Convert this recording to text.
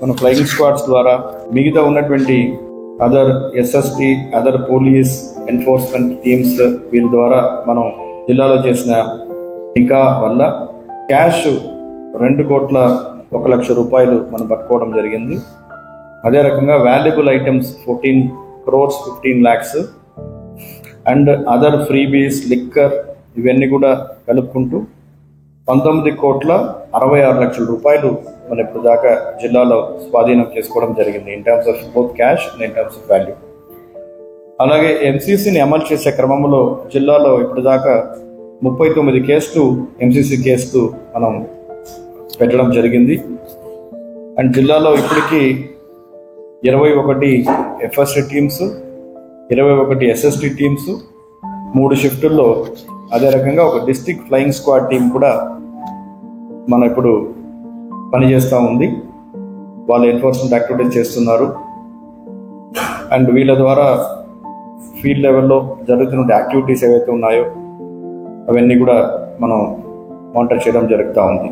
మన flying squads ద్వారా మిగతా ఉన్నటువంటి other SST, other police enforcement teams వీళ్ళ ద్వారా మనం జిల్లాలో చేసిన నిఘా వల్ల క్యాష్ 2,01,00,000 రూపాయలు మనం పట్టుకోవడం జరిగింది. అదే రకంగా valuable items 14 crores 15 lakhs and other freebies, liquor ఇవన్నీ కూడా కలుపుకుంటూ 19,66,00,000 రూపాయలు మనం ఇప్పుడు దాకా జిల్లాలో స్వాధీనం చేసుకోవడం జరిగింది in terms of both cash and in terms of value. అలాగే ఎంసీసీని అమలు చేసే క్రమంలో జిల్లాలో ఇప్పుడు దాకా 39 కేసులు ఎంసీసీ కేసులు మనం పెట్టడం జరిగింది. అండ్ జిల్లాలో ఇప్పటికీ 21 ఎఫ్ఎస్టీ టీమ్స్, 21 ఎస్ఎస్టీ టీమ్స్ 3 షిఫ్టుల్లో, అదే రకంగా ఒక డిస్ట్రిక్ట్ ఫ్లయింగ్ స్క్వాడ్ టీం కూడా మనం ఇప్పుడు పనిచేస్తూ ఉంది. వాళ్ళు ఎన్ఫోర్స్మెంట్ యాక్టివిటీస్ చేస్తున్నారు. అండ్ వీళ్ళ ద్వారా ఫీల్డ్ లెవెల్లో జరుగుతున్న యాక్టివిటీస్ ఏవైతే ఉన్నాయో అవన్నీ కూడా మనం మానిటర్ చేయడం జరుగుతూ ఉంది.